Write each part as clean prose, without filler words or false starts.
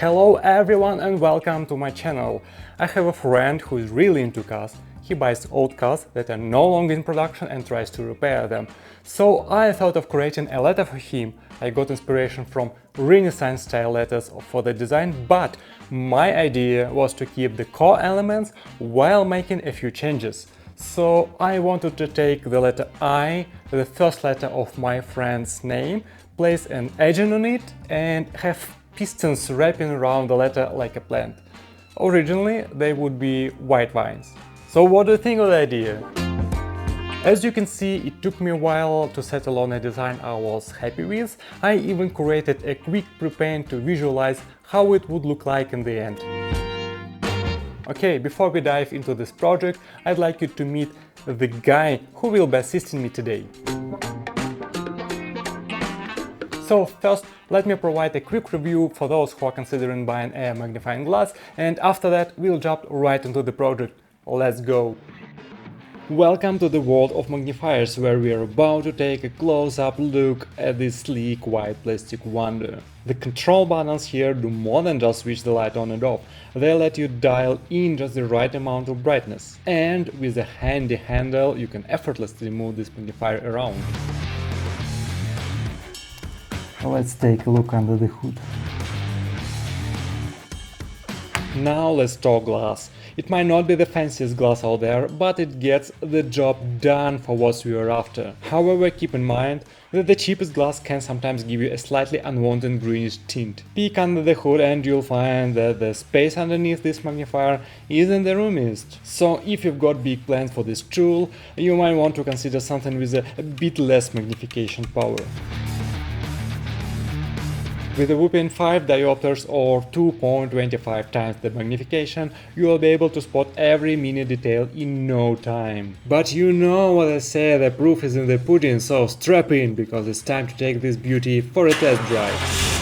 Hello everyone and welcome to my channel. I have a friend who is really into cars. He buys old cars that are no longer in production and tries to repair them. So I thought of creating a letter for him. I got inspiration from Renaissance style letters for the design, but my idea was to keep the core elements while making a few changes. So I wanted to take the letter I, the first letter of my friend's name, place an edging on it and have pistons wrapping around the letter like a plant. Originally they would be white vines. So what do you think of the idea? As you can see, it took me a while to settle on a design I was happy with. I even created a quick pre-paint to visualize how it would look like in the end. Okay, before we dive into this project, I'd like you to meet the guy who will be assisting me today. So first, let me provide a quick review for those who are considering buying a magnifying glass, and after that we'll jump right into the project. Let's go! Welcome to the world of magnifiers, where we are about to take a close-up look at this sleek white plastic wonder. The control buttons here do more than just switch the light on and off. They let you dial in just the right amount of brightness. And with a handy handle you can effortlessly move this magnifier around. Let's take a look under the hood. Now let's talk glass. It might not be the fanciest glass out there, but it gets the job done for what you are after. However, keep in mind that the cheapest glass can sometimes give you a slightly unwanted greenish tint. Peek under the hood and you'll find that the space underneath this magnifier isn't the roomiest. So if you've got big plans for this tool, you might want to consider something with a bit less magnification power. With a whopping 5 diopters or 2.25 times the magnification, you will be able to spot every mini detail in no time. But you know what I say, the proof is in the pudding, so strap in, because it's time to take this beauty for a test drive.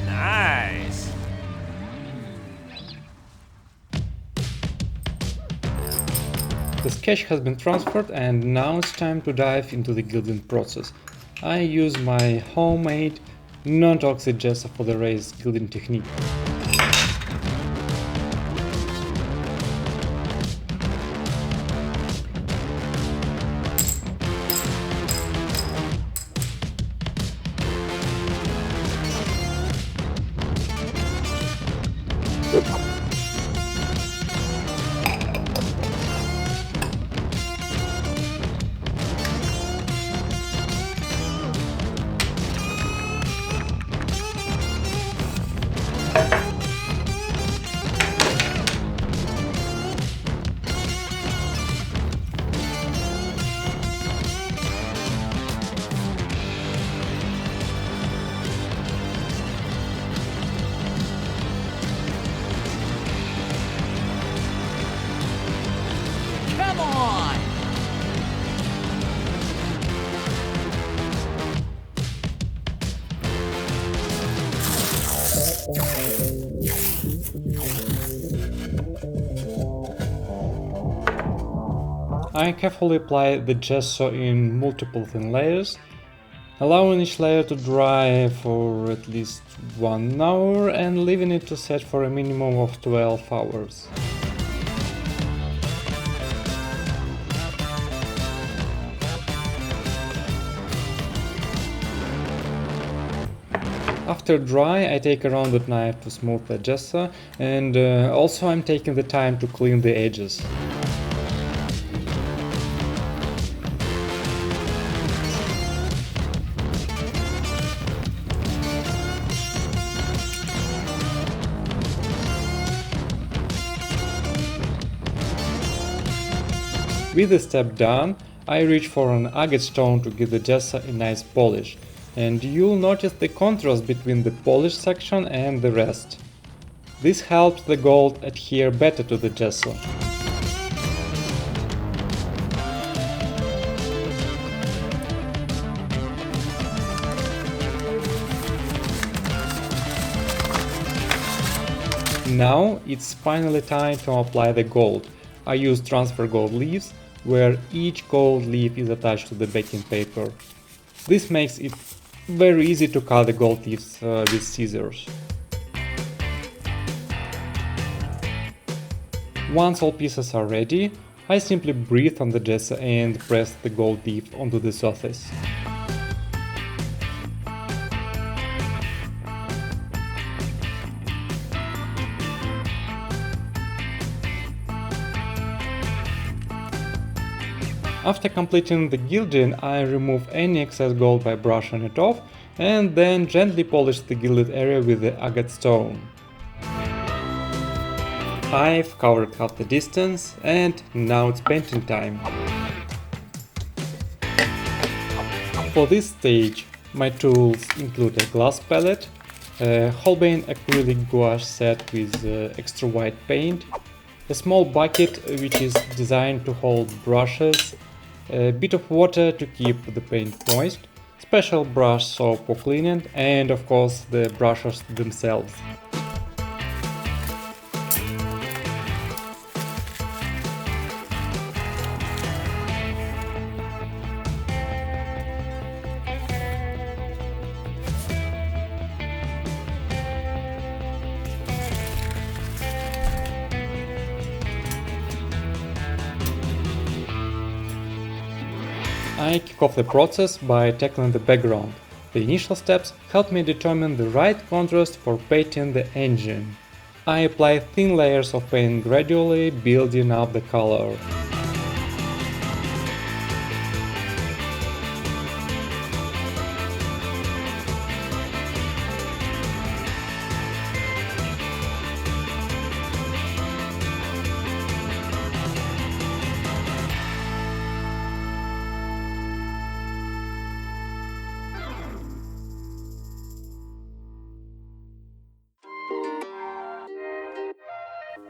Nice! The sketch has been transferred and now it's time to dive into the gilding process. I use my homemade non-toxic gesso for the raised gilding technique. Come on! I carefully apply the gesso in multiple thin layers, allowing each layer to dry for at least 1 hour and leaving it to set for a minimum of 12 hours. After dry, I take a rounded knife to smooth the gesso, and also I'm taking the time to clean the edges. With the step done, I reach for an agate stone to give the gesso a nice polish, and you'll notice the contrast between the polished section and the rest. This helps the gold adhere better to the gesso. Now it's finally time to apply the gold. I use transfer gold leaves, where each gold leaf is attached to the backing paper. This makes it very easy to cut the gold leaves with scissors. Once all pieces are ready, I simply breathe on the gesso and press the gold leaf onto the surface. After completing the gilding, I remove any excess gold by brushing it off and then gently polish the gilded area with the agate stone. I've covered half the distance and now it's painting time. For this stage, my tools include a glass palette, a Holbein acrylic gouache set with extra white paint, a small bucket which is designed to hold brushes, a bit of water to keep the paint moist, special brush soap for cleaning, and of course the brushes themselves. I kick off the process by tackling the background. The initial steps help me determine the right contrast for painting the engine. I apply thin layers of paint gradually, building up the color.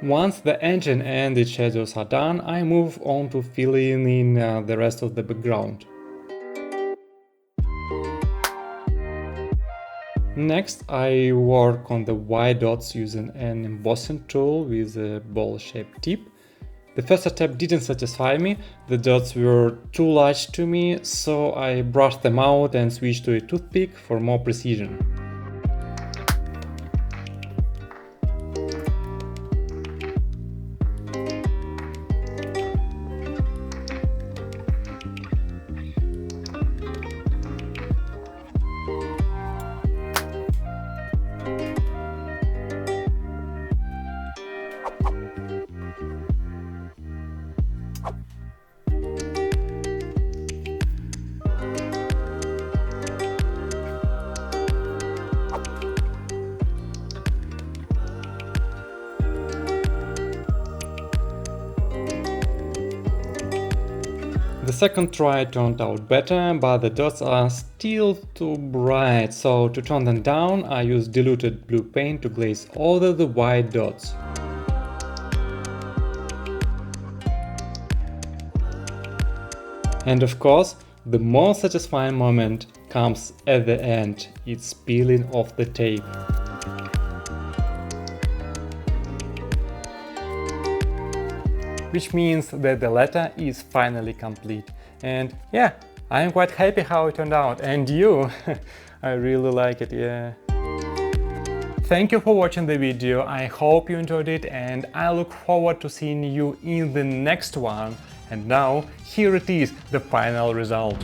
Once the engine and its shadows are done, I move on to filling in the rest of the background. Next, I work on the white dots using an embossing tool with a ball-shaped tip. The first step didn't satisfy me, the dots were too large to me, so I brushed them out and switched to a toothpick for more precision. The second try turned out better, but the dots are still too bright, so to tone them down I use diluted blue paint to glaze over the white dots. And of course, the most satisfying moment comes at the end, it's peeling off the tape. Which means that the letter is finally complete. And yeah, I'm quite happy how it turned out. And you? I really like it, yeah. Thank you for watching the video, I hope you enjoyed it and I look forward to seeing you in the next one. And now, here it is, the final result.